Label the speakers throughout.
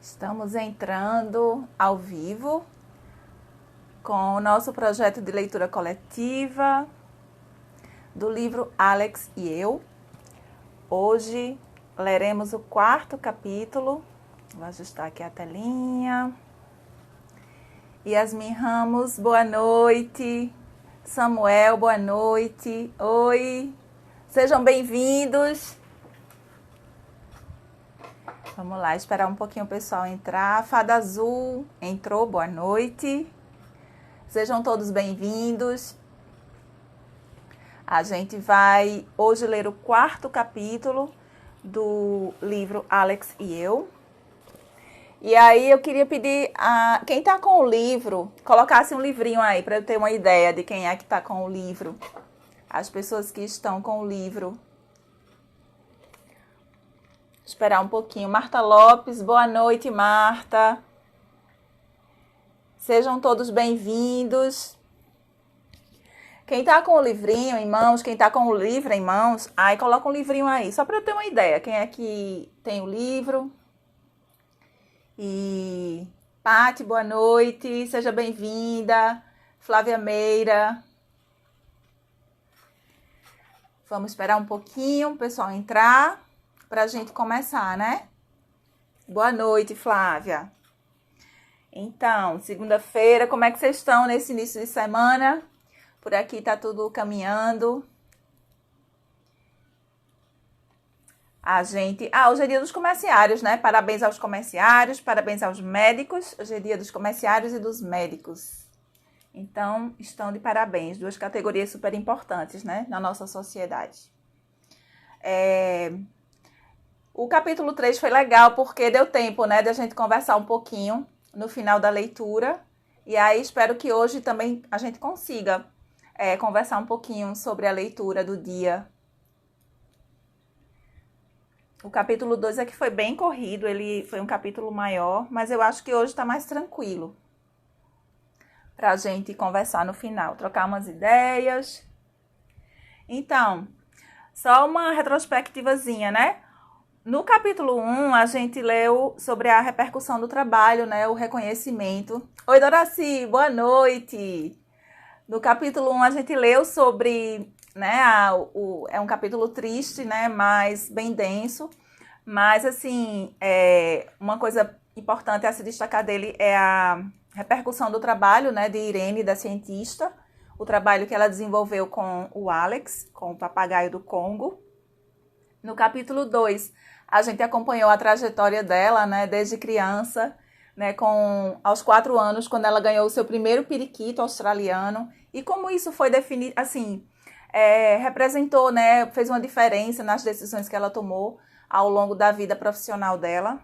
Speaker 1: Estamos entrando ao vivo com o nosso projeto de leitura coletiva do livro Alex e Eu. Hoje leremos o 4º capítulo. Vou ajustar aqui a telinha. Yasmin Ramos, boa noite. Samuel, boa noite. Oi, sejam bem-vindos. Vamos lá, esperar um pouquinho o pessoal entrar. Fada Azul entrou, boa noite. Sejam todos bem-vindos. A gente vai hoje ler o 4º capítulo do livro Alex e Eu. E aí eu queria pedir a quem está com o livro, colocasse um livrinho aí para eu ter uma ideia de quem é que está com o livro. As pessoas que estão com o livro. Esperar um pouquinho. Marta Lopes, boa noite, Marta. Sejam todos bem-vindos. Quem está com o livrinho em mãos, quem está com o livro em mãos, aí coloca um livrinho aí, só para eu ter uma ideia. Quem é que tem o livro? E Pati, boa noite, seja bem-vinda. Flávia Meira. Vamos esperar um pouquinho o pessoal entrar para a gente começar, né? Boa noite, Flávia. Então, segunda-feira, como é que vocês estão nesse início de semana? Por aqui tá tudo caminhando. Hoje é dia dos comerciários, né? Parabéns aos comerciários, parabéns aos médicos. Hoje é dia dos comerciários e dos médicos. Então, estão de parabéns. 2 categorias super importantes, né? Na nossa sociedade. O capítulo 3 foi legal porque deu tempo, né? De a gente conversar um pouquinho no final da leitura. E aí, espero que hoje também a gente consiga conversar um pouquinho sobre a leitura do dia. O capítulo 2 é que foi bem corrido, ele foi um capítulo maior, mas eu acho que hoje está mais tranquilo para a gente conversar no final, trocar umas ideias. Então, só uma retrospectivazinha, né? No capítulo 1, a gente leu sobre a repercussão do trabalho, né? O reconhecimento. Oi, Doraci, boa noite! No capítulo 1, a gente leu sobre, né, é um capítulo triste, né, mas bem denso, mas, assim, uma coisa importante a se destacar dele é a repercussão do trabalho, né, de Irene, da cientista, o trabalho que ela desenvolveu com o Alex, com o papagaio do Congo. No capítulo 2, a gente acompanhou a trajetória dela, né, desde criança, né, aos 4 anos, quando ela ganhou o seu primeiro periquito australiano, e como isso foi definido, assim, representou, né, fez uma diferença nas decisões que ela tomou ao longo da vida profissional dela.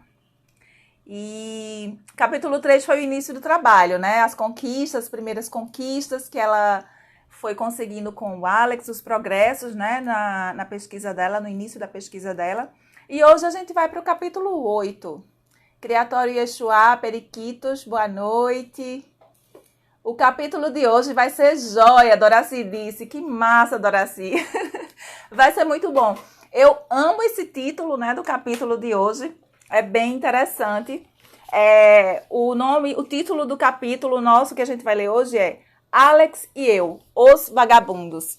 Speaker 1: E capítulo 3 foi o início do trabalho, né, as primeiras conquistas que ela foi conseguindo com o Alex, os progressos, né, na pesquisa dela, no início da pesquisa dela. E hoje a gente vai para o capítulo 8. Criatório Yeshua, periquitos, boa noite. O capítulo de hoje vai ser joia, Doraci disse. Que massa, Doraci. Vai ser muito bom. Eu amo esse título, né, do capítulo de hoje. É bem interessante. O título do capítulo nosso que a gente vai ler hoje é Alex e Eu, os vagabundos.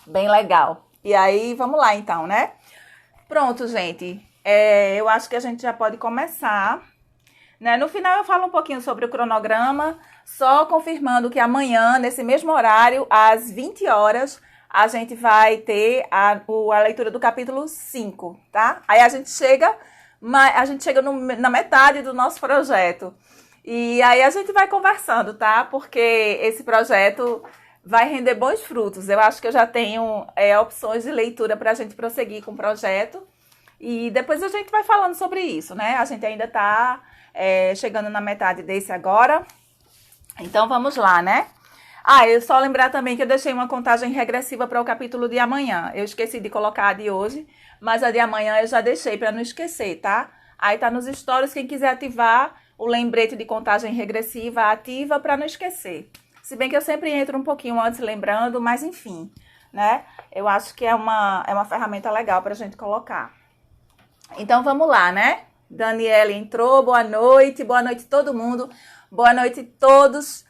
Speaker 1: Bem legal. E aí, vamos lá então, né? Pronto, gente. Eu acho que a gente já pode começar, né? No final eu falo um pouquinho sobre o cronograma, só confirmando que amanhã, nesse mesmo horário, às 20 horas, a gente vai ter a leitura do capítulo 5, tá? Aí a gente chega na metade do nosso projeto. E aí a gente vai conversando, tá? Porque esse projeto vai render bons frutos. Eu acho que eu já tenho opções de leitura para a gente prosseguir com o projeto. E depois a gente vai falando sobre isso, né? A gente ainda está chegando na metade desse agora. Então, vamos lá, né? Eu só lembrar também que eu deixei uma contagem regressiva para o capítulo de amanhã. Eu esqueci de colocar a de hoje, mas a de amanhã eu já deixei para não esquecer, tá? Aí tá nos stories, quem quiser ativar o lembrete de contagem regressiva, ativa para não esquecer. Se bem que eu sempre entro um pouquinho antes lembrando, mas enfim, né? Eu acho que é uma ferramenta legal para a gente colocar. Então, vamos lá, né? Daniela entrou, boa noite todo mundo, boa noite todos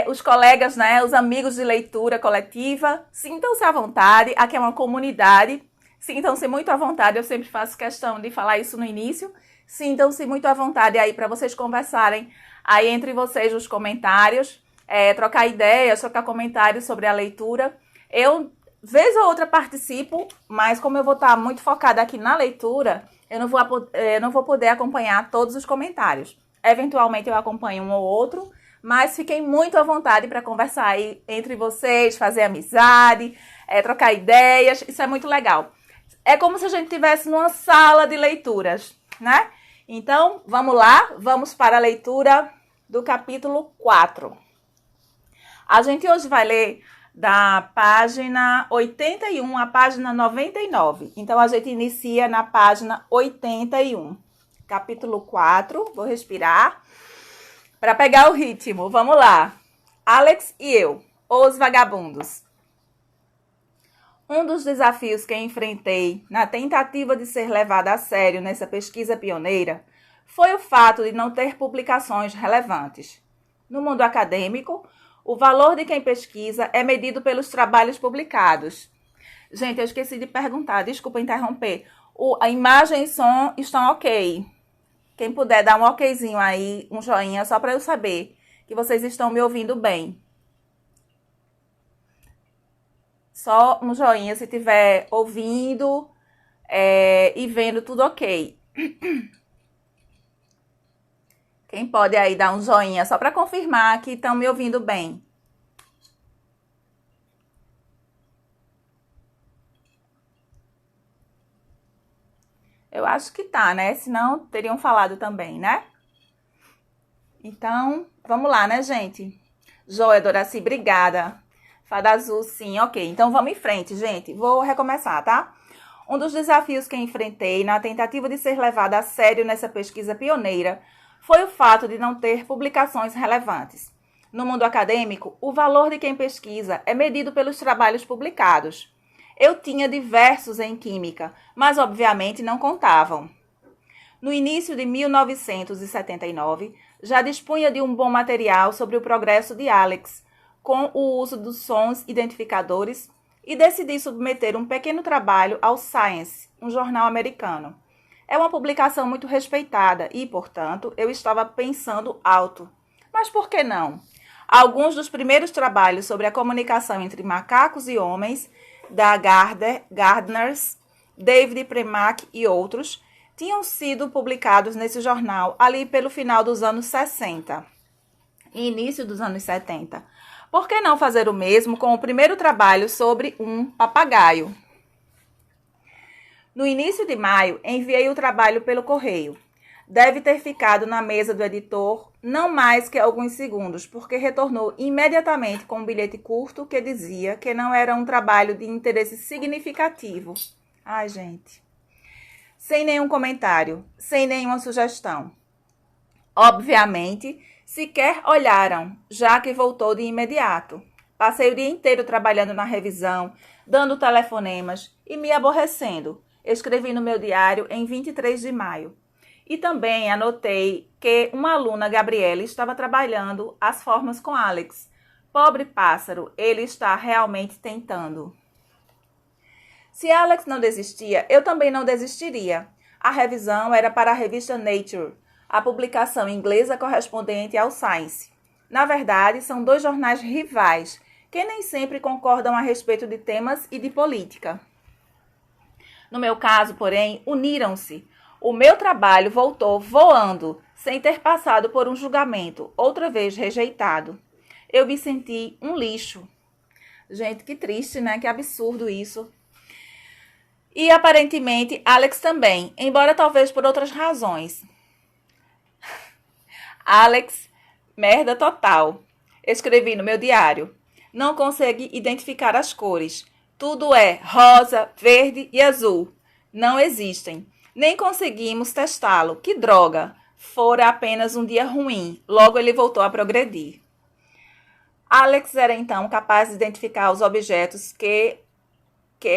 Speaker 1: os colegas, né, os amigos de leitura coletiva, sintam-se à vontade, aqui é uma comunidade, sintam-se muito à vontade, eu sempre faço questão de falar isso no início, sintam-se muito à vontade aí para vocês conversarem aí entre vocês nos comentários, trocar ideias, trocar comentários sobre a leitura. Eu, vez ou outra, participo, mas como eu vou estar muito focada aqui na leitura, eu não vou poder acompanhar todos os comentários. Eventualmente eu acompanho um ou outro, mas fiquem muito à vontade para conversar aí entre vocês, fazer amizade, trocar ideias, isso é muito legal. É como se a gente estivesse numa sala de leituras, né? Então, vamos lá, vamos para a leitura do capítulo 4. A gente hoje vai ler da página 81 à página 99. Então, a gente inicia na página 81. Capítulo 4, vou respirar para pegar o ritmo. Vamos lá. Alex e eu, os vagabundos. Um dos desafios que enfrentei na tentativa de ser levada a sério nessa pesquisa pioneira foi o fato de não ter publicações relevantes. No mundo acadêmico, o valor de quem pesquisa é medido pelos trabalhos publicados. Gente, eu esqueci de perguntar, desculpa interromper. A imagem e som estão ok. Quem puder dar um okzinho aí, um joinha, só para eu saber que vocês estão me ouvindo bem. Só um joinha se estiver ouvindo e vendo tudo ok. Quem pode aí dar um joinha só para confirmar que estão me ouvindo bem? Eu acho que tá, né? Senão teriam falado também, né? Então, vamos lá, né, gente? Joia, Doraci, obrigada. Fada azul, sim, ok. Então, vamos em frente, gente. Vou recomeçar, tá? Um dos desafios que enfrentei na tentativa de ser levada a sério nessa pesquisa pioneira foi o fato de não ter publicações relevantes. No mundo acadêmico, o valor de quem pesquisa é medido pelos trabalhos publicados. Eu tinha diversos em química, mas obviamente não contavam. No início de 1979, já dispunha de um bom material sobre o progresso de Alex, com o uso dos sons identificadores, e decidi submeter um pequeno trabalho ao Science, um jornal americano. É uma publicação muito respeitada e, portanto, eu estava pensando alto. Mas por que não? Alguns dos primeiros trabalhos sobre a comunicação entre macacos e homens, da Gardners, David Premack e outros, tinham sido publicados nesse jornal ali pelo final dos anos 60 e início dos anos 70. Por que não fazer o mesmo com o primeiro trabalho sobre um papagaio? No início de maio, enviei o trabalho pelo correio. Deve ter ficado na mesa do editor não mais que alguns segundos, porque retornou imediatamente com um bilhete curto que dizia que não era um trabalho de interesse significativo. Ai, gente. Sem nenhum comentário, sem nenhuma sugestão. Obviamente, sequer olharam, já que voltou de imediato. Passei o dia inteiro trabalhando na revisão, dando telefonemas e me aborrecendo. Escrevi no meu diário em 23 de maio. E também anotei que uma aluna, Gabriela, estava trabalhando as formas com Alex. Pobre pássaro, ele está realmente tentando. Se Alex não desistia, eu também não desistiria. A revisão era para a revista Nature, a publicação inglesa correspondente ao Science. Na verdade, são dois jornais rivais, que nem sempre concordam a respeito de temas e de política. No meu caso, porém, uniram-se. O meu trabalho voltou voando, sem ter passado por um julgamento, outra vez rejeitado. Eu me senti um lixo. Gente, que triste, né? Que absurdo isso. E aparentemente Alex também, embora talvez por outras razões. Alex, merda total. Escrevi no meu diário. Não consegui identificar as cores. Tudo é rosa, verde e azul. Não existem. Nem conseguimos testá-lo. Que droga! Fora apenas um dia ruim. Logo ele voltou a progredir. Alex era então capaz de identificar os objetos que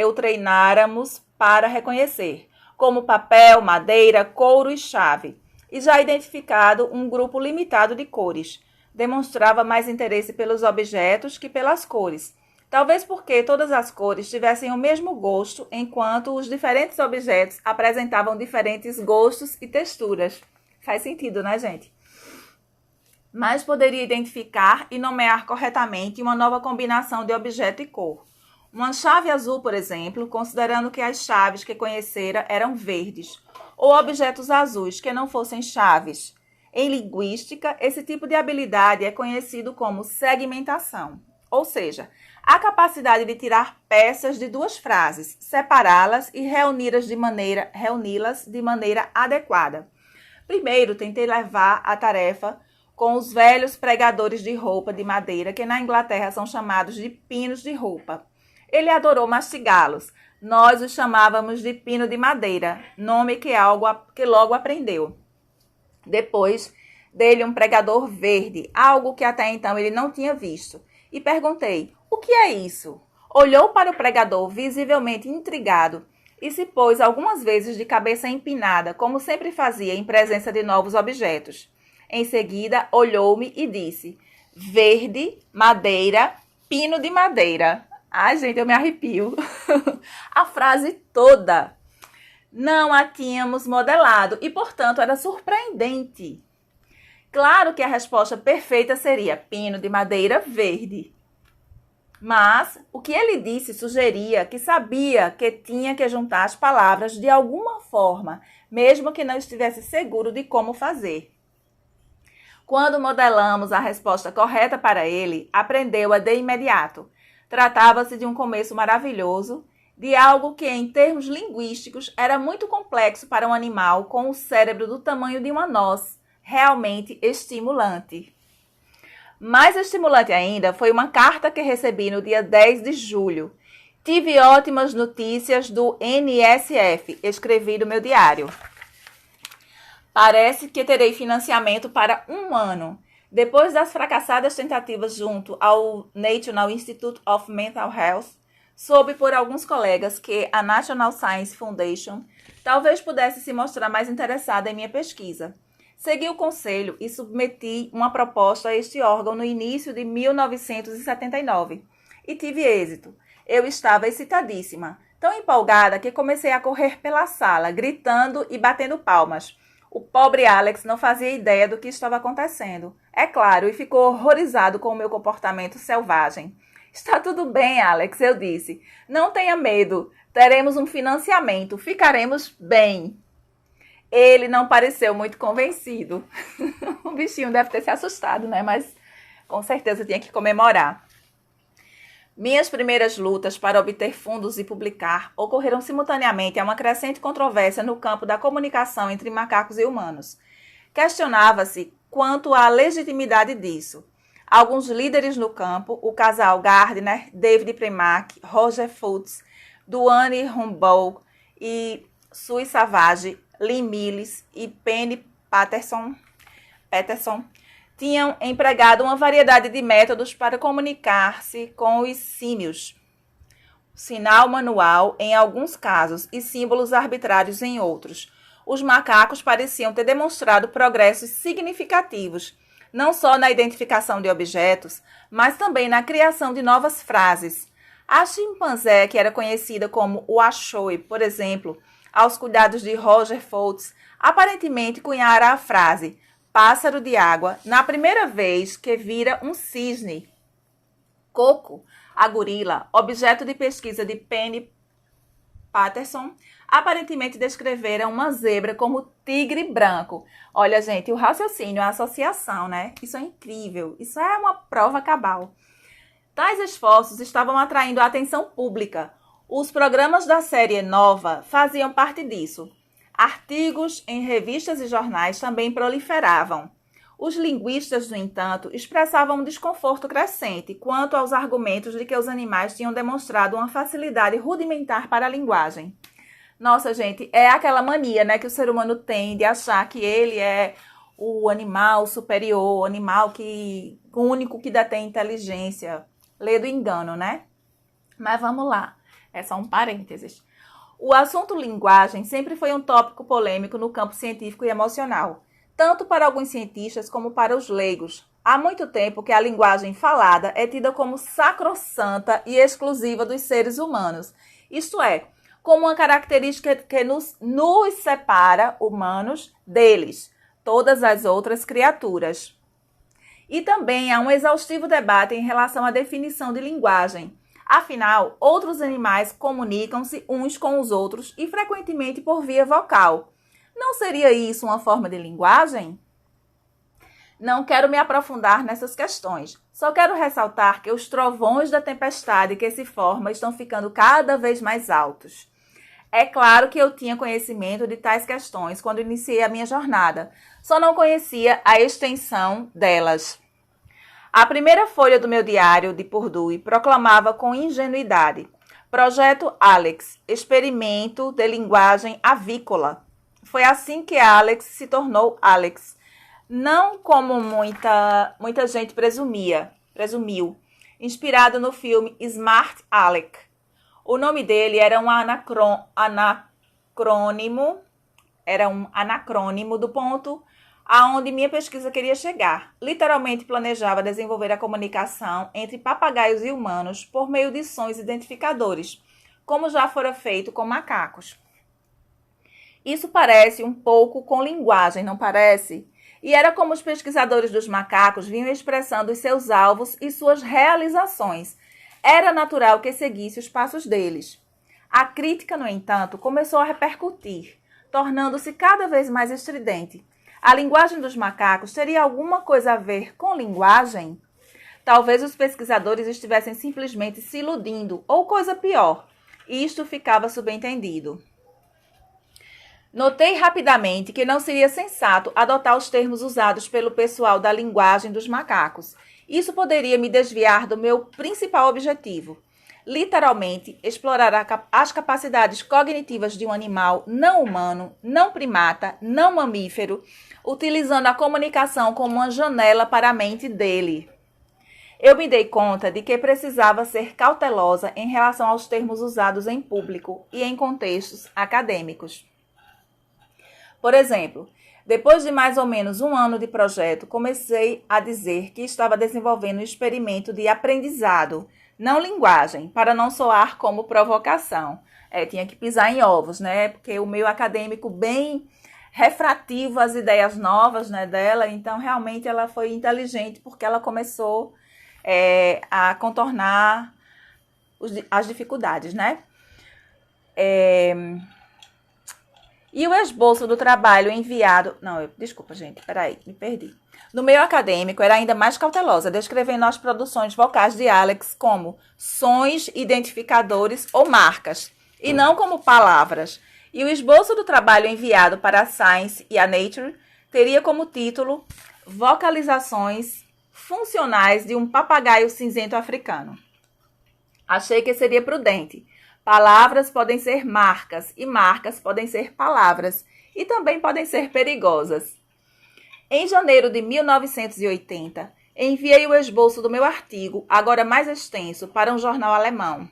Speaker 1: o treináramos para reconhecer. como papel, madeira, couro e chave, e já identificado um grupo limitado de cores. Demonstrava mais interesse pelos objetos que pelas cores, talvez porque todas as cores tivessem o mesmo gosto, enquanto os diferentes objetos apresentavam diferentes gostos e texturas. Faz sentido, né, gente? Mas poderia identificar e nomear corretamente uma nova combinação de objeto e cor. Uma chave azul, por exemplo, considerando que as chaves que conhecera eram verdes, ou objetos azuis que não fossem chaves. Em linguística, esse tipo de habilidade é conhecido como segmentação, ou seja, a capacidade de tirar peças de duas frases, separá-las e reuni-las de maneira adequada. Primeiro, tentei levar a tarefa com os velhos pregadores de roupa de madeira, que na Inglaterra são chamados de pinos de roupa. Ele adorou mastigá-los. Nós os chamávamos de pino de madeira, nome que logo aprendeu. Depois, dei-lhe um pregador verde, algo que até então ele não tinha visto, e perguntei: o que é isso? Olhou para o pregador, visivelmente intrigado, e se pôs algumas vezes de cabeça empinada, como sempre fazia em presença de novos objetos. Em seguida, olhou-me e disse: verde, madeira, pino de madeira. Ai, gente, eu me arrepio. A frase toda. Não a tínhamos modelado e, portanto, era surpreendente. Claro que a resposta perfeita seria pino de madeira verde. Mas o que ele disse sugeria que sabia que tinha que juntar as palavras de alguma forma, mesmo que não estivesse seguro de como fazer. Quando modelamos a resposta correta para ele, aprendeu-a de imediato. Tratava-se de um começo maravilhoso, de algo que, em termos linguísticos, era muito complexo para um animal com o cérebro do tamanho de uma noz, realmente estimulante. Mais estimulante ainda foi uma carta que recebi no dia 10 de julho. Tive ótimas notícias do NSF, escrevi no meu diário. Parece que terei financiamento para 1 ano. Depois das fracassadas tentativas junto ao National Institute of Mental Health, soube por alguns colegas que a National Science Foundation talvez pudesse se mostrar mais interessada em minha pesquisa. Segui o conselho e submeti uma proposta a este órgão no início de 1979 e tive êxito. Eu estava excitadíssima, tão empolgada que comecei a correr pela sala, gritando e batendo palmas. O pobre Alex não fazia ideia do que estava acontecendo, é claro, e ficou horrorizado com o meu comportamento selvagem. Está tudo bem, Alex, eu disse. Não tenha medo, teremos um financiamento, ficaremos bem. Ele não pareceu muito convencido. O bichinho deve ter se assustado, né? Mas com certeza tinha que comemorar. Minhas primeiras lutas para obter fundos e publicar ocorreram simultaneamente a uma crescente controvérsia no campo da comunicação entre macacos e humanos. Questionava-se quanto à legitimidade disso. Alguns líderes no campo, o casal Gardner, David Primack, Roger Fultz, Duane Rumbaugh e Sue Savage, Lynn Mills e Penny Patterson, tinham empregado uma variedade de métodos para comunicar-se com os símios. Sinal manual em alguns casos e símbolos arbitrários em outros. Os macacos pareciam ter demonstrado progressos significativos, não só na identificação de objetos, mas também na criação de novas frases. A chimpanzé, que era conhecida como Washoe, por exemplo, aos cuidados de Roger Fultz, aparentemente cunhara a frase pássaro de água na primeira vez que vira um cisne. Coco, a gorila, objeto de pesquisa de Penny Patterson, aparentemente descrevera uma zebra como tigre branco. Olha, gente, o raciocínio, a associação, né? Isso é incrível. Isso é uma prova cabal. Tais esforços estavam atraindo a atenção pública. Os programas da série Nova faziam parte disso. Artigos em revistas e jornais também proliferavam. Os linguistas, no entanto, expressavam um desconforto crescente quanto aos argumentos de que os animais tinham demonstrado uma facilidade rudimentar para a linguagem. Nossa, gente, é aquela mania, né, que o ser humano tem de achar que ele é o animal superior, o animal o único que detém inteligência. Lê do engano, né? Mas vamos lá, é só um parênteses. O assunto linguagem sempre foi um tópico polêmico no campo científico e emocional, tanto para alguns cientistas como para os leigos. Há muito tempo que a linguagem falada é tida como sacrossanta e exclusiva dos seres humanos, isto é, como uma característica que nos separa, humanos, deles, todas as outras criaturas. E também há um exaustivo debate em relação à definição de linguagem. Afinal, outros animais comunicam-se uns com os outros e frequentemente por via vocal. Não seria isso uma forma de linguagem? Não quero me aprofundar nessas questões. Só quero ressaltar que os trovões da tempestade que se formam estão ficando cada vez mais altos. É claro que eu tinha conhecimento de tais questões quando iniciei a minha jornada, só não conhecia a extensão delas. A primeira folha do meu diário de Purdue proclamava com ingenuidade: Projeto Alex, experimento de linguagem avícola. Foi assim que Alex se tornou Alex. Não como muita gente presumiu, inspirado no filme Smart Alec. O nome dele era um anacrônimo do ponto aonde minha pesquisa queria chegar. Literalmente planejava desenvolver a comunicação entre papagaios e humanos por meio de sons identificadores, como já fora feito com macacos. Isso parece um pouco com linguagem, não parece? E era como os pesquisadores dos macacos vinham expressando os seus alvos e suas realizações. Era natural que seguisse os passos deles. A crítica, no entanto, começou a repercutir, tornando-se cada vez mais estridente. A linguagem dos macacos teria alguma coisa a ver com linguagem? Talvez os pesquisadores estivessem simplesmente se iludindo, ou coisa pior. Isto ficava subentendido. Notei rapidamente que não seria sensato adotar os termos usados pelo pessoal da linguagem dos macacos. Isso poderia me desviar do meu principal objetivo. Literalmente, explorar as capacidades cognitivas de um animal não humano, não primata, não mamífero, utilizando a comunicação como uma janela para a mente dele. Eu me dei conta de que precisava ser cautelosa em relação aos termos usados em público e em contextos acadêmicos. Por exemplo, depois de mais ou menos um ano de projeto, comecei a dizer que estava desenvolvendo um experimento de aprendizado, não linguagem, para não soar como provocação. Tinha que pisar em ovos, né? Porque o meio acadêmico bem refrativo às ideias novas, né, dela, então realmente ela foi inteligente porque ela começou a contornar as dificuldades, né? E o esboço do trabalho enviado... Desculpa, gente, peraí, me perdi. No meio acadêmico, era ainda mais cautelosa, descrevendo as produções vocais de Alex como sons identificadores ou marcas, e não como palavras. E o esboço do trabalho enviado para a Science e a Nature teria como título Vocalizações funcionais de um papagaio cinzento africano. Achei que seria prudente. Palavras podem ser marcas e marcas podem ser palavras e também podem ser perigosas. Em janeiro de 1980, enviei o esboço do meu artigo, agora mais extenso, para um jornal alemão.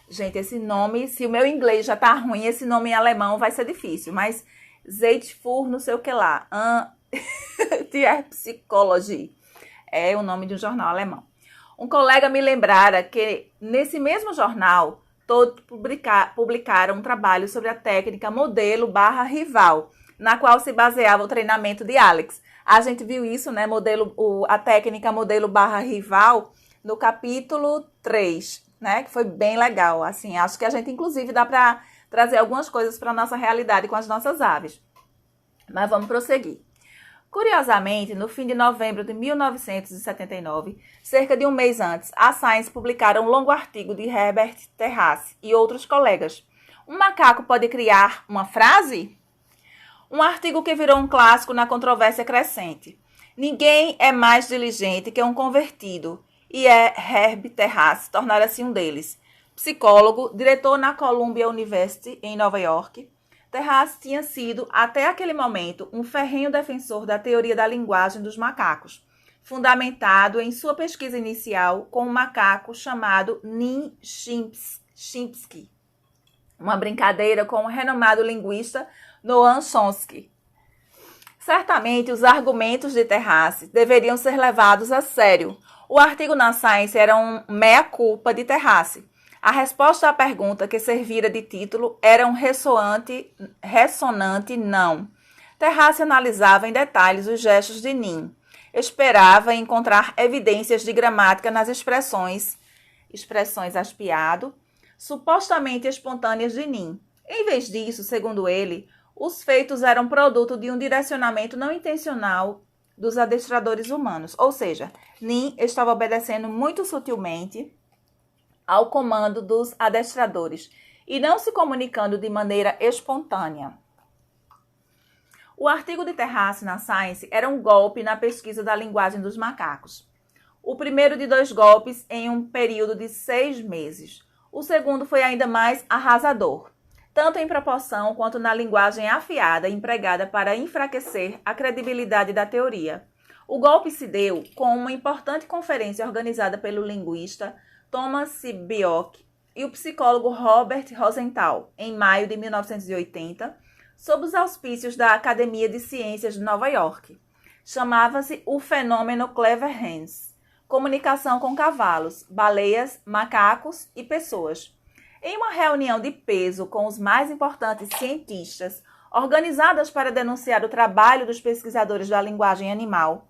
Speaker 1: Gente, esse nome, se o meu inglês já tá ruim, esse nome em alemão vai ser difícil, mas Zeitfur, não sei o que lá, Die Psychologie, é o nome de um jornal alemão. Um colega me lembrara que nesse mesmo jornal, todos publicaram um trabalho sobre a técnica modelo/rival, na qual se baseava o treinamento de Alex. A gente viu isso, né, a técnica modelo/rival, no capítulo 3, né, que foi bem legal. Assim, acho que a gente, inclusive, dá para trazer algumas coisas para a nossa realidade com as nossas aves. Mas vamos prosseguir. Curiosamente, no fim de novembro de 1979, cerca de um mês antes, a Science publicara um longo artigo de Herbert Terrace e outros colegas. Um macaco pode criar uma frase? Um artigo que virou um clássico na controvérsia crescente. Ninguém é mais diligente que um convertido, e Herbert Terrace tornara-se um deles. Psicólogo, diretor na Columbia University, em Nova York, Terrace tinha sido, até aquele momento, um ferrenho defensor da teoria da linguagem dos macacos, fundamentado em sua pesquisa inicial com um macaco chamado Nin Chimpsky. uma brincadeira com o renomado linguista Noam Chomsky. Certamente, os argumentos de Terrace deveriam ser levados a sério. O artigo na Science era um meia-culpa de Terrace. A resposta à pergunta que servira de título era um ressonante não. Terrace analisava em detalhes os gestos de Nin. Esperava encontrar evidências de gramática nas expressões aspiado, supostamente espontâneas de Nin. Em vez disso, segundo ele, os feitos eram produto de um direcionamento não intencional dos adestradores humanos. Ou seja, Nin estava obedecendo muito sutilmente ao comando dos adestradores e não se comunicando de maneira espontânea. O artigo de Terrace na Science era um golpe na pesquisa da linguagem dos macacos. O primeiro de 2 golpes em um período de 6 meses. O segundo foi ainda mais arrasador, tanto em proporção quanto na linguagem afiada empregada para enfraquecer a credibilidade da teoria. O golpe se deu com uma importante conferência organizada pelo linguista Thomas Sibioc e o psicólogo Robert Rosenthal, em maio de 1980, sob os auspícios da Academia de Ciências de Nova York. Chamava-se o fenômeno Clever Hands, comunicação com cavalos, baleias, macacos e pessoas. Em uma reunião de peso com os mais importantes cientistas, organizadas para denunciar o trabalho dos pesquisadores da linguagem animal,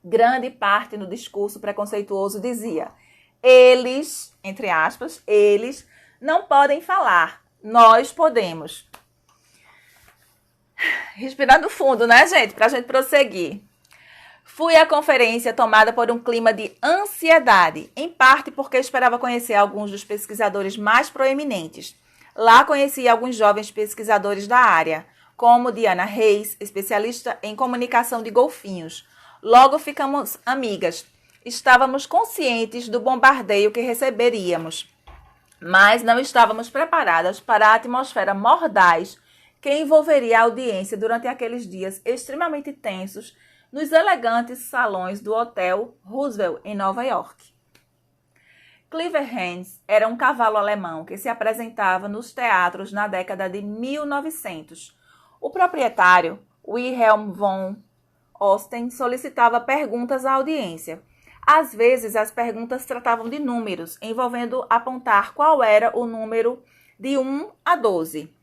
Speaker 1: grande parte no discurso preconceituoso dizia: eles, entre aspas, eles não podem falar, nós podemos. Respirando fundo, né, gente? Para a gente prosseguir. Fui à conferência tomada por um clima de ansiedade, em parte porque esperava conhecer alguns dos pesquisadores mais proeminentes. Lá conheci alguns jovens pesquisadores da área, como Diana Reis, especialista em comunicação de golfinhos. Logo ficamos amigas. Estávamos conscientes do bombardeio que receberíamos, mas não estávamos preparadas para a atmosfera mordaz que envolveria a audiência durante aqueles dias extremamente tensos nos elegantes salões do Hotel Roosevelt, em Nova York. Clever Hands era um cavalo alemão que se apresentava nos teatros na década de 1900. O proprietário, Wilhelm von Osten, solicitava perguntas à audiência. Às vezes, as perguntas tratavam de números, envolvendo apontar qual era o número de 1 a 12.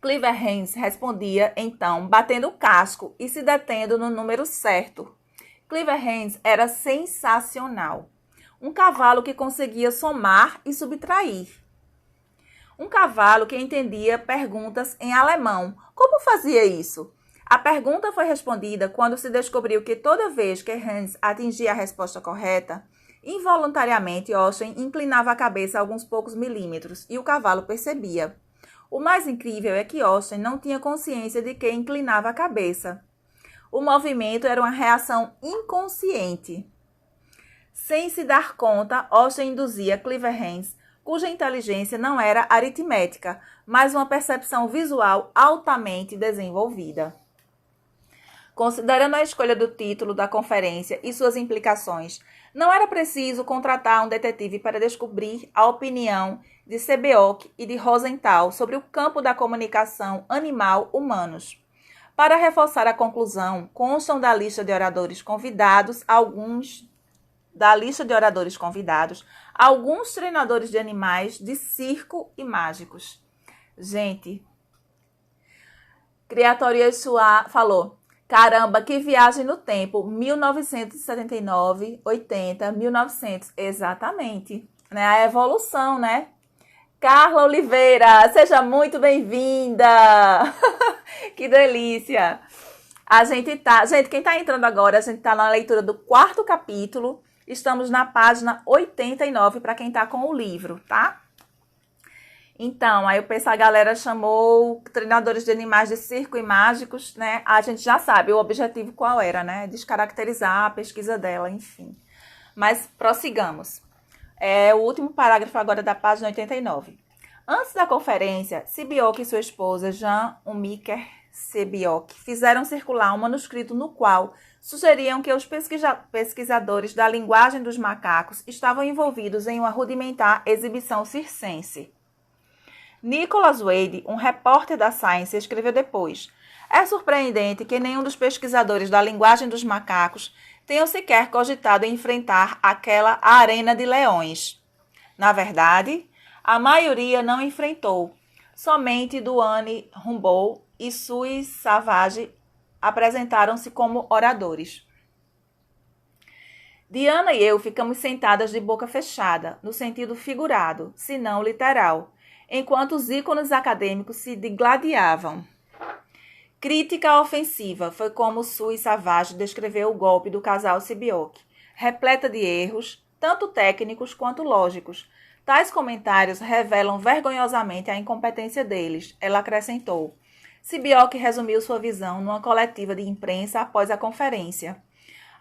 Speaker 1: Clever Hands respondia, então, batendo o casco e se detendo no número certo. Clever Hands era sensacional. Um cavalo que conseguia somar e subtrair. Um cavalo que entendia perguntas em alemão. Como fazia isso? A pergunta foi respondida quando se descobriu que toda vez que Hans atingia a resposta correta, involuntariamente Osten inclinava a cabeça alguns poucos milímetros e o cavalo percebia. O mais incrível é que Osten não tinha consciência de que inclinava a cabeça. O movimento era uma reação inconsciente. Sem se dar conta, Osten induzia Clever Hands, cuja inteligência não era aritmética, mas uma percepção visual altamente desenvolvida. Considerando a escolha do título da conferência e suas implicações, não era preciso contratar um detetive para descobrir a opinião de Sebeok e de Rosenthal sobre o campo da comunicação animal-humanos. Para reforçar a conclusão, constam da lista de oradores convidados alguns treinadores de animais de circo e mágicos. Gente, Criatório Yeshua falou: caramba, que viagem no tempo, 1979, 80, 1900, exatamente, né? A evolução, né? Carla Oliveira, seja muito bem-vinda! Que delícia! Gente, quem tá entrando agora, a gente tá na leitura do 4º capítulo, estamos na página 89 para quem tá com o livro, tá? Então, aí a galera chamou treinadores de animais de circo e mágicos, né? A gente já sabe o objetivo qual era, né? Descaracterizar a pesquisa dela, enfim. Mas prossigamos. É o último parágrafo agora da página 89. Antes da conferência, Sibioc e sua esposa, Jean Umiker Sibioc, fizeram circular um manuscrito no qual sugeriam que os pesquisadores da linguagem dos macacos estavam envolvidos em uma rudimentar exibição circense. Nicholas Wade, um repórter da Science, escreveu depois: é surpreendente que nenhum dos pesquisadores da linguagem dos macacos tenham sequer cogitado em enfrentar aquela arena de leões. Na verdade, a maioria não enfrentou. Somente Duane Rumbaugh e Sui Savage apresentaram-se como oradores. Diana e eu ficamos sentadas de boca fechada, no sentido figurado, se não literal, enquanto os ícones acadêmicos se digladiavam. Crítica ofensiva foi como Sui Savage descreveu o golpe do casal Sibioc, repleta de erros, tanto técnicos quanto lógicos. Tais comentários revelam vergonhosamente a incompetência deles, ela acrescentou. Sibioc resumiu sua visão numa coletiva de imprensa após a conferência.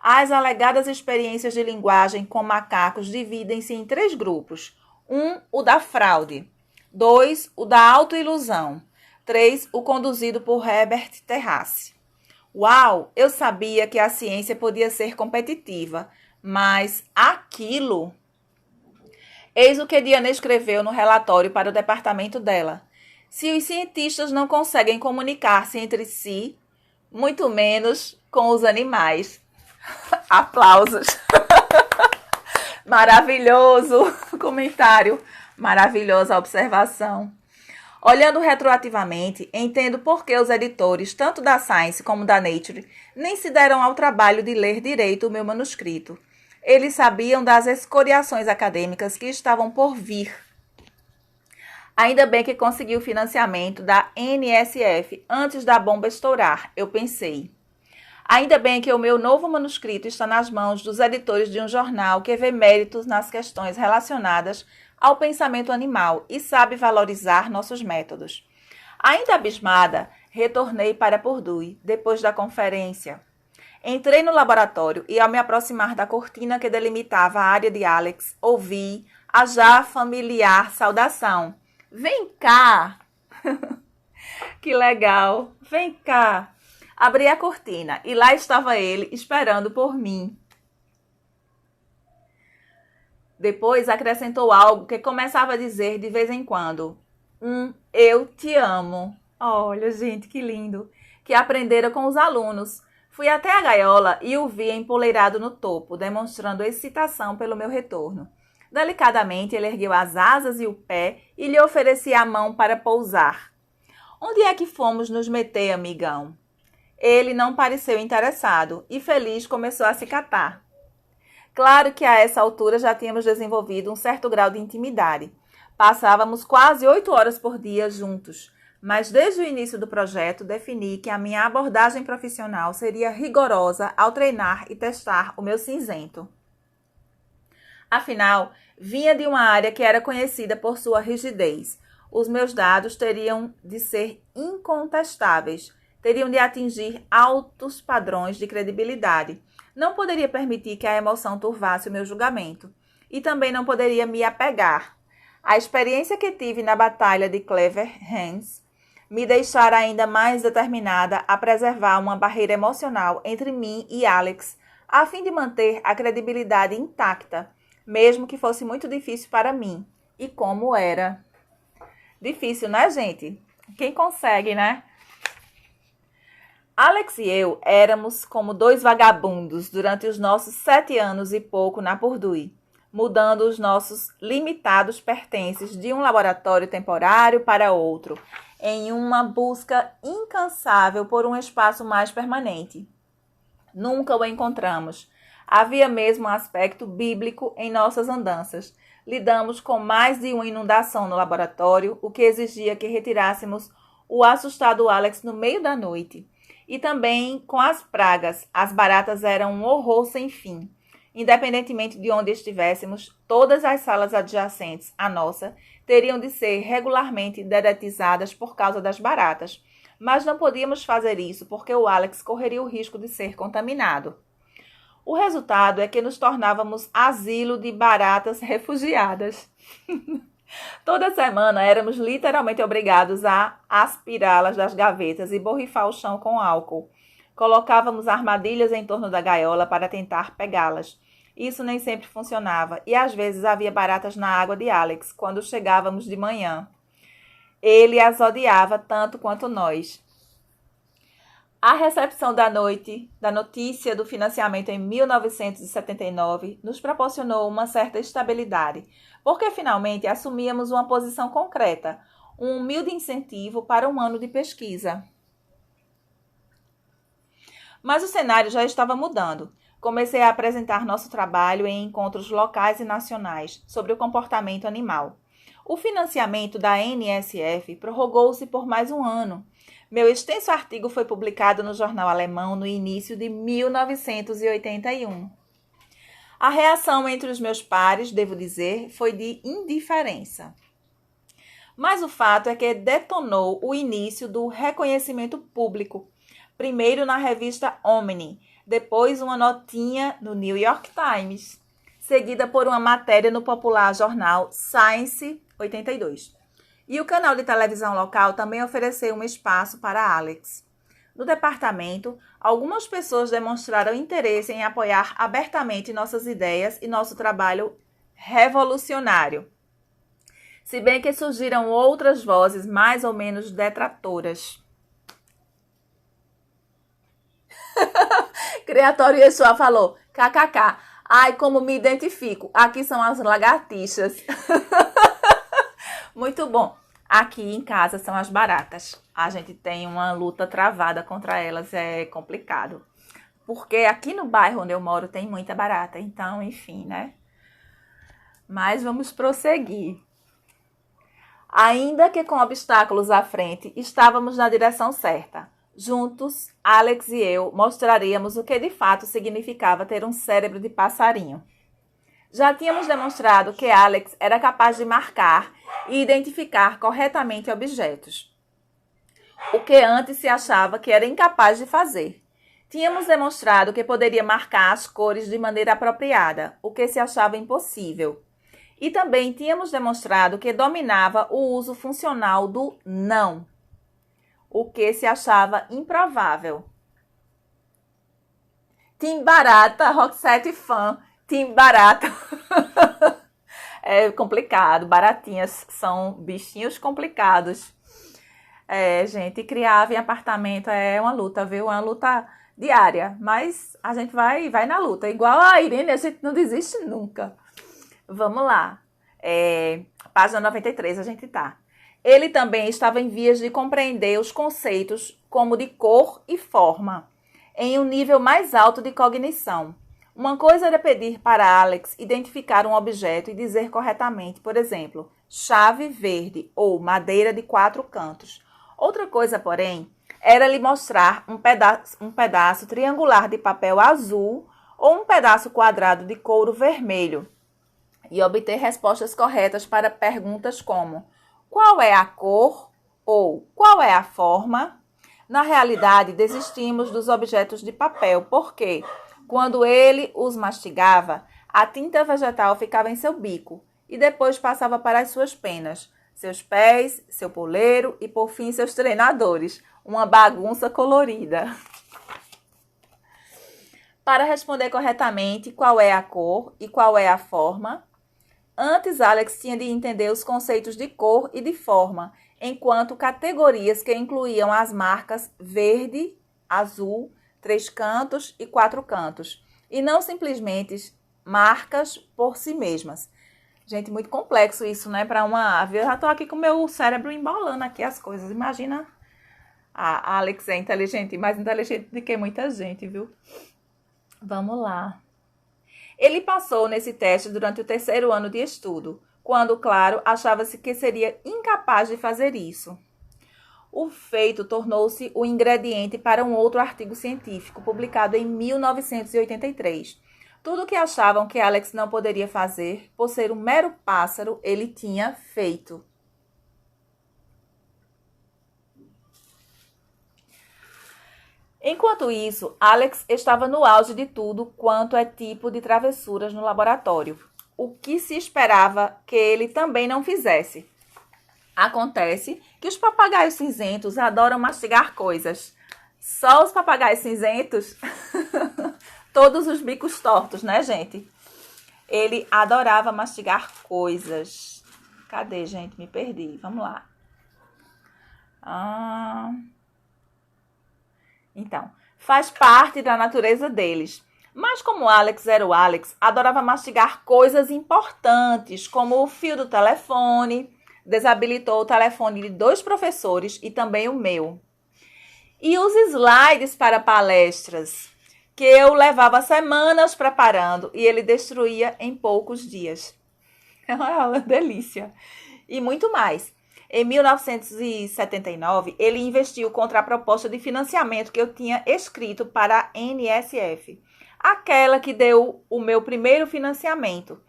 Speaker 1: As alegadas experiências de linguagem com macacos dividem-se em 3 grupos. 1, o da fraude. 2, o da autoilusão. 3, o conduzido por Herbert Terrace. Uau, eu sabia que a ciência podia ser competitiva, mas aquilo... Eis o que Diana escreveu no relatório para o departamento dela. Se os cientistas não conseguem comunicar-se entre si, muito menos com os animais. Aplausos. Maravilhoso comentário, maravilhosa observação. Olhando retroativamente, entendo por que os editores, tanto da Science como da Nature, nem se deram ao trabalho de ler direito o meu manuscrito. Eles sabiam das escoriações acadêmicas que estavam por vir. Ainda bem que consegui o financiamento da NSF antes da bomba estourar, eu pensei. Ainda bem que o meu novo manuscrito está nas mãos dos editores de um jornal que vê méritos nas questões relacionadas ao pensamento animal e sabe valorizar nossos métodos. Ainda abismada, retornei para Purdue, depois da conferência. Entrei no laboratório e, ao me aproximar da cortina que delimitava a área de Alex, ouvi a já familiar saudação. Vem cá! Que legal! Vem cá! Abri a cortina e lá estava ele esperando por mim. Depois acrescentou algo que começava a dizer de vez em quando. Eu te amo. Olha, gente, que lindo. Que aprendera com os alunos. Fui até a gaiola e o vi empoleirado no topo, demonstrando excitação pelo meu retorno. Delicadamente, ele ergueu as asas e o pé e lhe ofereci a mão para pousar. Onde é que fomos nos meter, amigão? Ele não pareceu interessado e, feliz, começou a se catar. Claro que a essa altura já tínhamos desenvolvido um certo grau de intimidade. Passávamos quase 8 horas por dia juntos, mas desde o início do projeto defini que a minha abordagem profissional seria rigorosa ao treinar e testar o meu cinzento. Afinal, vinha de uma área que era conhecida por sua rigidez. Os meus dados teriam de ser incontestáveis, teriam de atingir altos padrões de credibilidade. Não poderia permitir que a emoção turvasse o meu julgamento. E também não poderia me apegar. A experiência que tive na batalha de Clever Hands me deixara ainda mais determinada a preservar uma barreira emocional entre mim e Alex, a fim de manter a credibilidade intacta, mesmo que fosse muito difícil para mim. E como era? Difícil, né, gente? Quem consegue, né? Alex e eu éramos como 2 vagabundos durante os nossos 7 anos e pouco na Purdue, mudando os nossos limitados pertences de um laboratório temporário para outro, em uma busca incansável por um espaço mais permanente. Nunca o encontramos. Havia mesmo um aspecto bíblico em nossas andanças. Lidamos com mais de uma inundação no laboratório, o que exigia que retirássemos o assustado Alex no meio da noite. E também com as pragas. As baratas eram um horror sem fim. Independentemente de onde estivéssemos, todas as salas adjacentes à nossa teriam de ser regularmente dedetizadas por causa das baratas. Mas não podíamos fazer isso porque o Alex correria o risco de ser contaminado. O resultado é que nos tornávamos asilo de baratas refugiadas. Toda semana éramos literalmente obrigados a aspirá-las das gavetas e borrifar o chão com álcool. Colocávamos armadilhas em torno da gaiola para tentar pegá-las. Isso nem sempre funcionava e às vezes havia baratas na água de Alex quando chegávamos de manhã. Ele as odiava tanto quanto nós. A recepção da notícia do financiamento em 1979 nos proporcionou uma certa estabilidade, porque finalmente assumíamos uma posição concreta, um humilde incentivo para um ano de pesquisa. Mas o cenário já estava mudando. Comecei a apresentar nosso trabalho em encontros locais e nacionais sobre o comportamento animal. O financiamento da NSF prorrogou-se por mais um ano. Meu extenso artigo foi publicado no jornal alemão no início de 1981. A reação entre os meus pares, devo dizer, foi de indiferença. Mas o fato é que detonou o início do reconhecimento público. Primeiro na revista Omni, depois uma notinha no New York Times, seguida por uma matéria no popular jornal Science 82. E o canal de televisão local também ofereceu um espaço para Alex. No departamento, algumas pessoas demonstraram interesse em apoiar abertamente nossas ideias e nosso trabalho revolucionário. Se bem que surgiram outras vozes mais ou menos detratoras. Criatório Yeshua falou, kkk, ai como me identifico, aqui são as lagartixas. Muito bom. Aqui em casa são as baratas. A gente tem uma luta travada contra elas, é complicado. Porque aqui no bairro onde eu moro tem muita barata, então, enfim, né? Mas vamos prosseguir. Ainda que com obstáculos à frente, estávamos na direção certa. Juntos, Alex e eu mostraríamos o que de fato significava ter um cérebro de passarinho. Já tínhamos demonstrado que Alex era capaz de marcar e identificar corretamente objetos, o que antes se achava que era incapaz de fazer. Tínhamos demonstrado que poderia marcar as cores de maneira apropriada, o que se achava impossível. E também tínhamos demonstrado que dominava o uso funcional do não, o que se achava improvável. Team Barata, Roxette fã, Team Barata. É complicado, baratinhas são bichinhos complicados. Gente, criar em apartamento é uma luta, viu? É uma luta diária, mas a gente vai na luta. Igual a Irene, a gente não desiste nunca. Vamos lá. Página 93 a gente tá. Ele também estava em vias de compreender os conceitos como de cor e forma, em um nível mais alto de cognição. Uma coisa era pedir para Alex identificar um objeto e dizer corretamente, por exemplo, chave verde ou madeira de 4 cantos. Outra coisa, porém, era lhe mostrar um pedaço triangular de papel azul ou um pedaço quadrado de couro vermelho e obter respostas corretas para perguntas como qual é a cor ou qual é a forma. Na realidade, desistimos dos objetos de papel, porque quando ele os mastigava, a tinta vegetal ficava em seu bico e depois passava para as suas penas, seus pés, seu poleiro e, por fim, seus treinadores. Uma bagunça colorida. Para responder corretamente qual é a cor e qual é a forma, antes Alex tinha de entender os conceitos de cor e de forma, enquanto categorias que incluíam as marcas verde, azul, 3 cantos e 4 cantos, e não simplesmente marcas por si mesmas. Gente, muito complexo isso, né? Para uma... Eu já tô aqui com o meu cérebro embolando aqui as coisas. Imagina, a Alex é inteligente, mais inteligente do que muita gente, viu? Vamos lá. Ele passou nesse teste durante o 3º ano de estudo, quando, claro, achava-se que seria incapaz de fazer isso. O feito tornou-se o ingrediente para um outro artigo científico, publicado em 1983. Tudo o que achavam que Alex não poderia fazer, por ser um mero pássaro, ele tinha feito. Enquanto isso, Alex estava no auge de tudo quanto é tipo de travessuras no laboratório, o que se esperava que ele também não fizesse. Acontece que os papagaios cinzentos adoram mastigar coisas. Só os papagaios cinzentos, todos os bicos tortos, né, gente? Ele adorava mastigar coisas. Cadê, gente? Me perdi. Vamos lá. Ah, então, faz parte da natureza deles. Mas como Alex era o Alex, adorava mastigar coisas importantes, como o fio do telefone, desabilitou o telefone de 2 professores e também o meu. E os slides para palestras, que eu levava semanas preparando e ele destruía em poucos dias. É uma delícia. E muito mais. Em 1979, ele investiu contra a proposta de financiamento que eu tinha escrito para a NSF, aquela que deu o meu primeiro financiamento.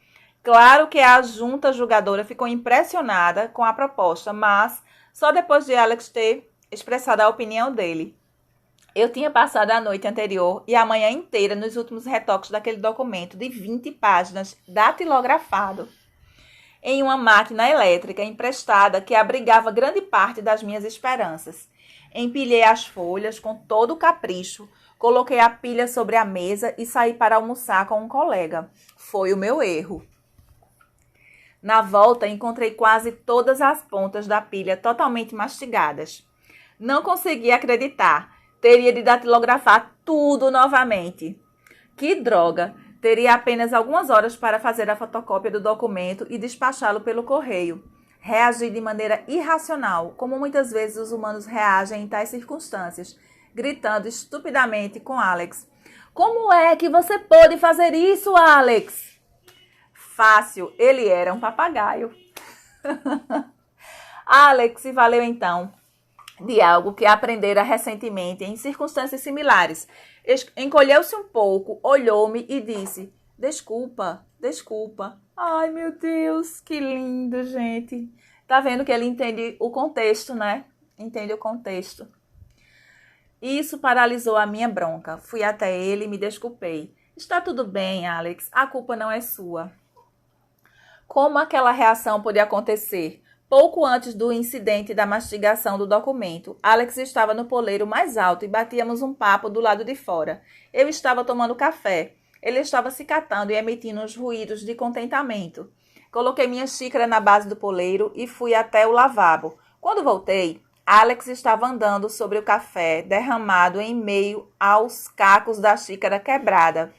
Speaker 1: Claro que a junta julgadora ficou impressionada com a proposta, mas só depois de Alex ter expressado a opinião dele. Eu tinha passado a noite anterior e a manhã inteira nos últimos retoques daquele documento de 20 páginas, datilografado, em uma máquina elétrica emprestada que abrigava grande parte das minhas esperanças. Empilhei as folhas com todo o capricho, coloquei a pilha sobre a mesa e saí para almoçar com um colega. Foi o meu erro. Na volta, encontrei quase todas as pontas da pilha totalmente mastigadas. Não consegui acreditar. Teria de datilografar tudo novamente. Que droga! Teria apenas algumas horas para fazer a fotocópia do documento e despachá-lo pelo correio. Reagi de maneira irracional, como muitas vezes os humanos reagem em tais circunstâncias, gritando estupidamente com Alex. Como é que você pôde fazer isso, Alex? Fácil, ele era um papagaio. Alex se valeu então de algo que aprendera recentemente em circunstâncias similares. Encolheu-se um pouco, olhou-me e disse: desculpa, desculpa. Ai, meu Deus, que lindo, gente. Tá vendo que ele entende o contexto, né? Entende o contexto. Isso paralisou a minha bronca. Fui até ele e me desculpei. Está tudo bem, Alex. A culpa não é sua. Como aquela reação podia acontecer? Pouco antes do incidente da mastigação do documento, Alex estava no poleiro mais alto e batíamos um papo do lado de fora. Eu estava tomando café. Ele estava se catando e emitindo uns ruídos de contentamento. Coloquei minha xícara na base do poleiro e fui até o lavabo. Quando voltei, Alex estava andando sobre o café derramado em meio aos cacos da xícara quebrada.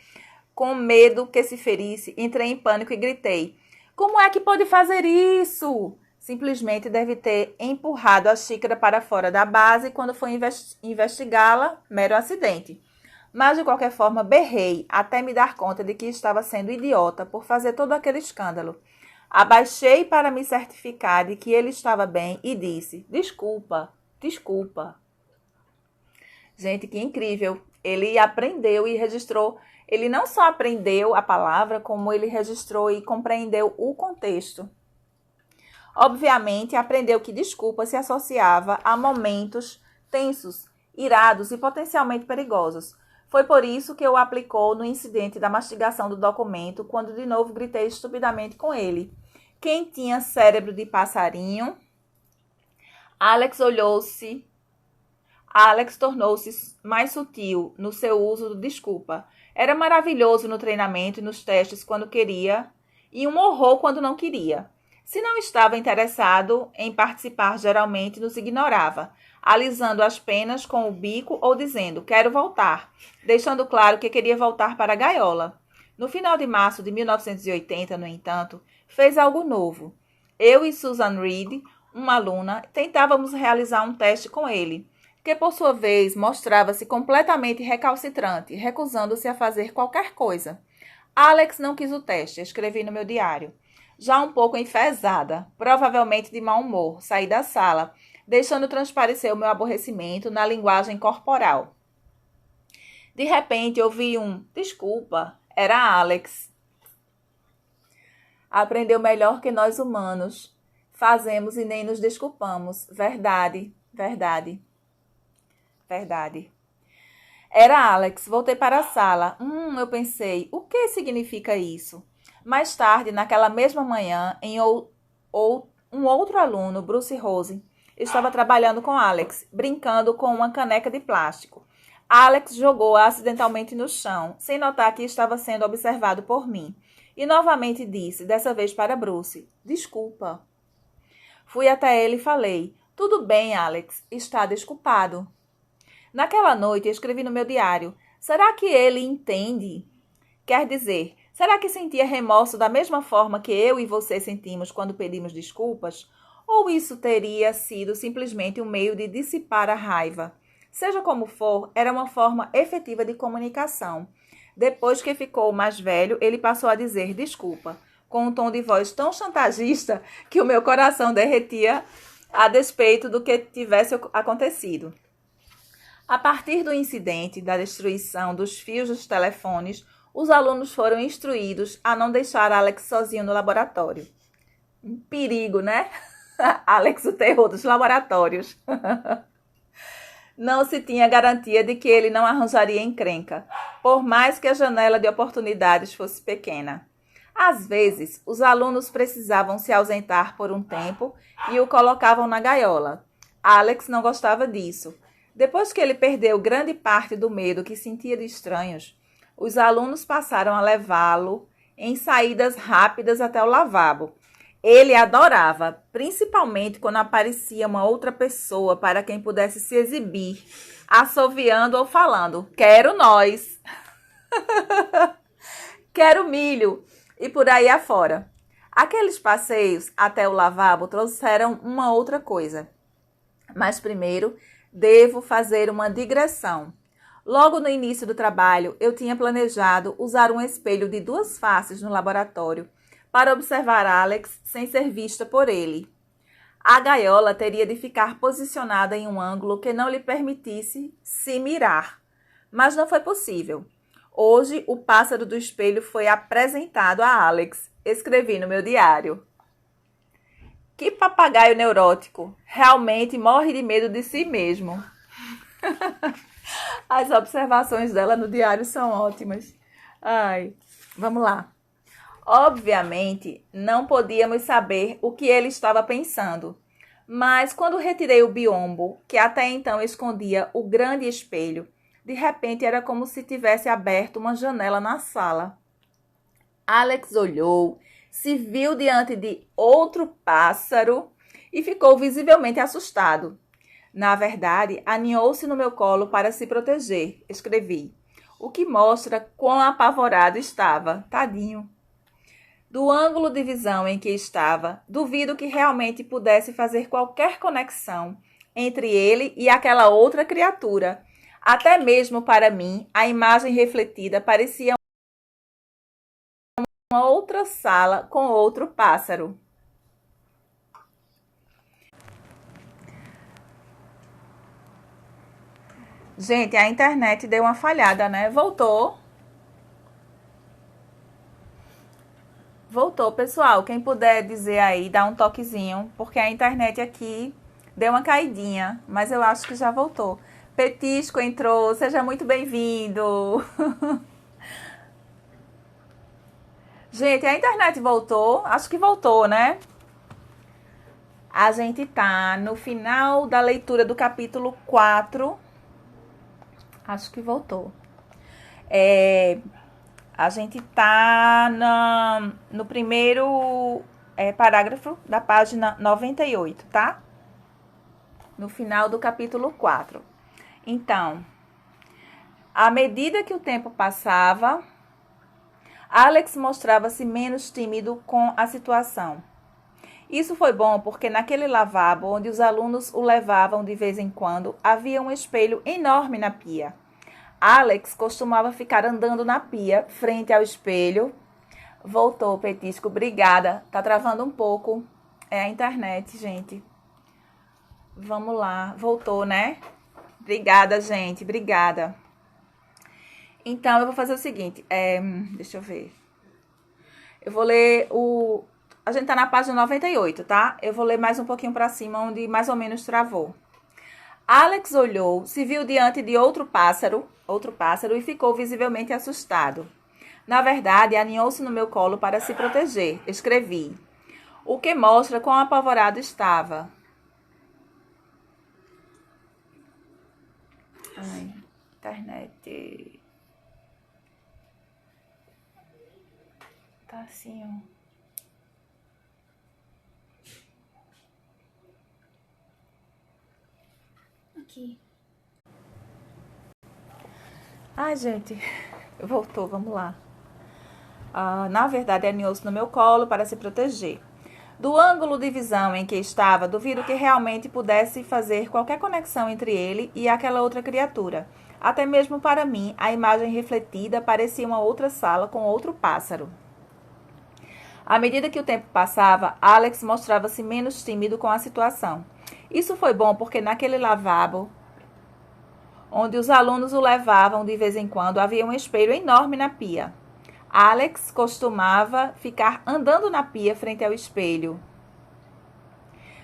Speaker 1: Com medo que se ferisse, entrei em pânico e gritei: como é que pode fazer isso? Simplesmente deve ter empurrado a xícara para fora da base quando foi investigá-la, mero acidente. Mas, de qualquer forma, berrei até me dar conta de que estava sendo idiota por fazer todo aquele escândalo. Abaixei para me certificar de que ele estava bem e disse: desculpa, desculpa. Gente, que incrível. Ele aprendeu e registrou. Ele não só aprendeu a palavra, como ele registrou e compreendeu o contexto. Obviamente, aprendeu que desculpa se associava a momentos tensos, irados e potencialmente perigosos. Foi por isso que o aplicou no incidente da mastigação do documento, quando de novo gritei estupidamente com ele. Quem tinha cérebro de passarinho? Alex tornou-se mais sutil no seu uso do desculpa. Era maravilhoso no treinamento e nos testes quando queria, e um horror quando não queria. Se não estava interessado em participar, geralmente nos ignorava, alisando as penas com o bico ou dizendo: quero voltar, deixando claro que queria voltar para a gaiola. No final de março de 1980, no entanto, fez algo novo. Eu e Susan Reed, uma aluna, tentávamos realizar um teste com ele, que por sua vez mostrava-se completamente recalcitrante, recusando-se a fazer qualquer coisa. Alex não quis o teste, escrevi no meu diário. Já um pouco enfesada, provavelmente de mau humor, saí da sala, deixando transparecer o meu aborrecimento na linguagem corporal. De repente, ouvi um desculpa. Era Alex. Aprendeu melhor que nós humanos. Fazemos e nem nos desculpamos. Verdade, verdade, verdade. Era Alex. Voltei para a sala. Eu pensei, o que significa isso? Mais tarde, naquela mesma manhã, um outro aluno, Bruce Rose, estava trabalhando com Alex, brincando com uma caneca de plástico. Alex jogou-a acidentalmente no chão, sem notar que estava sendo observado por mim. E novamente disse, dessa vez para Bruce: desculpa. Fui até ele e falei: Tudo bem, Alex, está desculpado. Naquela noite, escrevi no meu diário: será que ele entende? Quer dizer, será que sentia remorso da mesma forma que eu e você sentimos quando pedimos desculpas? Ou isso teria sido simplesmente um meio de dissipar a raiva? Seja como for, era uma forma efetiva de comunicação. Depois que ficou mais velho, ele passou a dizer desculpa, com um tom de voz tão chantagista que o meu coração derretia a despeito do que tivesse acontecido. A partir do incidente da destruição dos fios dos telefones, os alunos foram instruídos a não deixar Alex sozinho no laboratório. Um perigo, né? Alex, o terror dos laboratórios. Não se tinha garantia de que ele não arranjaria encrenca, por mais que a janela de oportunidades fosse pequena. Às vezes, os alunos precisavam se ausentar por um tempo e o colocavam na gaiola. Alex não gostava disso. Depois que ele perdeu grande parte do medo que sentia de estranhos, os alunos passaram a levá-lo em saídas rápidas até o lavabo. Ele adorava, principalmente quando aparecia uma outra pessoa para quem pudesse se exibir, assoviando ou falando: quero nós, quero milho, e por aí afora. Aqueles passeios até o lavabo trouxeram uma outra coisa. Mas primeiro, devo fazer uma digressão. Logo no início do trabalho, eu tinha planejado usar um espelho de 2 faces no laboratório para observar Alex sem ser vista por ele. A gaiola teria de ficar posicionada em um ângulo que não lhe permitisse se mirar, mas não foi possível. Hoje, o pássaro do espelho foi apresentado a Alex. Escrevi no meu diário. Que papagaio neurótico! Realmente morre de medo de si mesmo. As observações dela no diário são ótimas. Ai, vamos lá. Obviamente, não podíamos saber o que ele estava pensando, mas quando retirei o biombo, que até então escondia o grande espelho, de repente era como se tivesse aberto uma janela na sala. Alex olhou, se viu diante de outro pássaro e ficou visivelmente assustado. Na verdade, aninhou-se no meu colo para se proteger, escrevi, o que mostra quão apavorado estava, tadinho. Do ângulo de visão em que estava, duvido que realmente pudesse fazer qualquer conexão entre ele e aquela outra criatura. Até mesmo para mim, a imagem refletida parecia uma outra sala com outro pássaro. Gente, a internet deu uma falhada, né? Voltou. Voltou, pessoal. Quem puder dizer aí, dá um toquezinho, porque a internet aqui deu uma caidinha, mas eu acho que já voltou. Petisco entrou, seja muito bem-vindo. Gente, a internet voltou? Acho que voltou, né? A gente tá no final da leitura do capítulo 4. Acho que voltou. A gente tá no primeiro parágrafo da página 98, tá? No final do capítulo 4. Então, à medida que o tempo passava, Alex mostrava-se menos tímido com a situação. Isso foi bom porque naquele lavabo onde os alunos o levavam de vez em quando, havia um espelho enorme na pia. Alex costumava ficar andando na pia, frente ao espelho. Voltou, Petisco, obrigada. Tá travando um pouco. É a internet, gente. Vamos lá, voltou, né? Obrigada, gente, obrigada. Então, eu vou fazer o seguinte, deixa eu ver. Eu vou ler o... A gente tá na página 98, tá? Eu vou ler mais um pouquinho pra cima, onde mais ou menos travou. Alex olhou, se viu diante de outro pássaro e ficou visivelmente assustado. Na verdade, aninhou-se no meu colo para se proteger. Escrevi. O que mostra quão apavorado estava. Ai, internet. Tá assim, ó.
Speaker 2: aqui.
Speaker 1: Ai, gente, voltou, vamos lá. Na verdade, aninhou-se no meu colo para se proteger. Do ângulo de visão em que estava, duvido que realmente pudesse fazer qualquer conexão entre ele e aquela outra criatura. Até mesmo para mim, a imagem refletida parecia uma outra sala com outro pássaro. À medida que o tempo passava, Alex mostrava-se menos tímido com a situação. Isso foi bom porque naquele lavabo, onde os alunos o levavam de vez em quando, havia um espelho enorme na pia. Alex costumava ficar andando na pia frente ao espelho,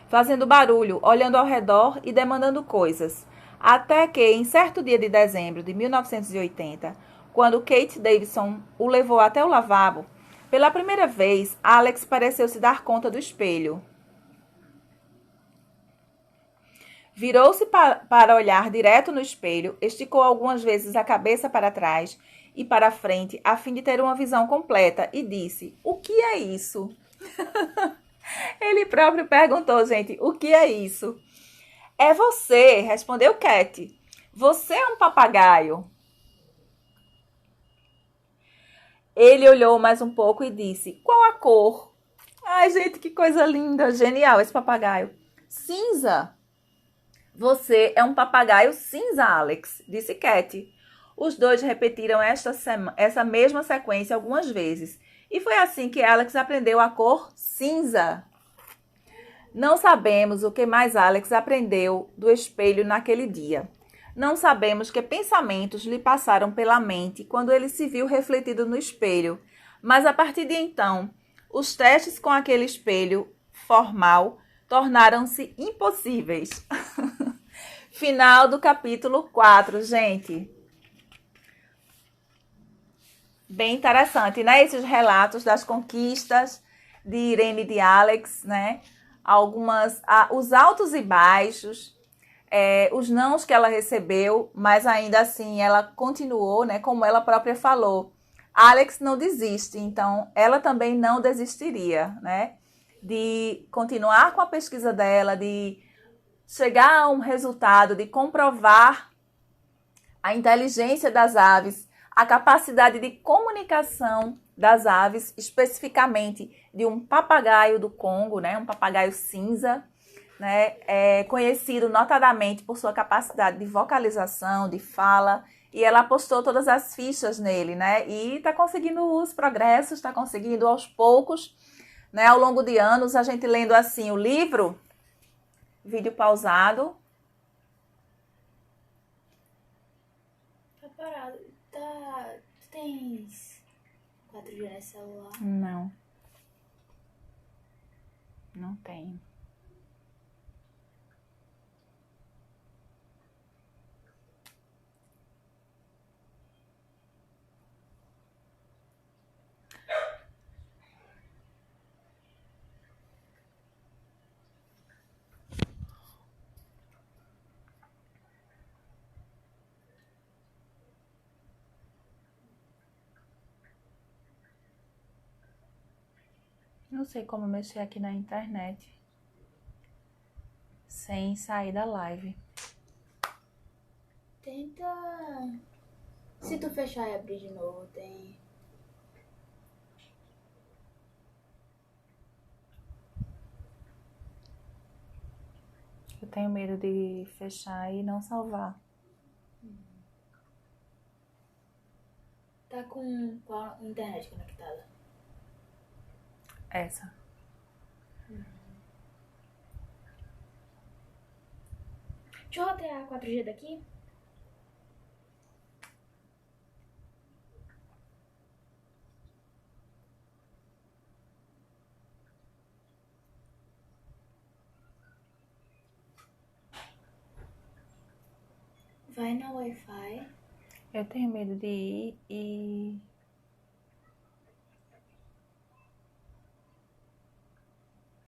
Speaker 1: fazendo barulho, olhando ao redor e demandando coisas. Até que, em certo dia de dezembro de 1980, quando Kate Davidson o levou até o lavabo, pela primeira vez, Alex pareceu se dar conta do espelho. Virou-se para olhar direto no espelho, esticou algumas vezes a cabeça para trás e para frente, a fim de ter uma visão completa, e disse: "O que é isso?" Ele próprio perguntou, gente, o que é isso? "É você", respondeu Kate. "Você é um papagaio." Ele olhou mais um pouco e disse: "Qual a cor?" Ai, gente, que coisa linda, genial esse papagaio. "Cinza." "Você é um papagaio cinza, Alex", disse Kate. Os dois repetiram essa mesma sequência algumas vezes. E foi assim que Alex aprendeu a cor cinza. Não sabemos o que mais Alex aprendeu do espelho naquele dia. Não sabemos que pensamentos lhe passaram pela mente quando ele se viu refletido no espelho. Mas a partir de então, os testes com aquele espelho formal tornaram-se impossíveis. Final do capítulo 4, gente. Bem interessante, né? Esses relatos das conquistas de Irene e de Alex, né? Os altos e baixos, os nãos que ela recebeu, mas ainda assim ela continuou, né? Como ela própria falou. Alex não desiste, então ela também não desistiria, né? De continuar com a pesquisa dela, de chegar a um resultado, de comprovar a inteligência das aves, a capacidade de comunicação das aves, especificamente de um papagaio do Congo, né, um papagaio cinza, né, conhecido notadamente por sua capacidade de vocalização, de fala, e ela apostou todas as fichas nele, né, e está conseguindo os progressos, está conseguindo aos poucos, né, ao longo de anos, a gente lendo assim o livro, vídeo pausado.
Speaker 2: Tá parado. Tu tens 4G no celular?
Speaker 1: Não. Não tenho. Não sei como mexer aqui na internet sem sair da live.
Speaker 2: Tenta... Se tu fechar e abrir de novo, tem...
Speaker 1: Eu tenho medo de fechar e não salvar.
Speaker 2: Tá com qual internet conectada?
Speaker 1: Essa.
Speaker 2: Deixa eu rotear a 4G daqui. Vai na Wi-Fi.
Speaker 1: Eu tenho medo de ir e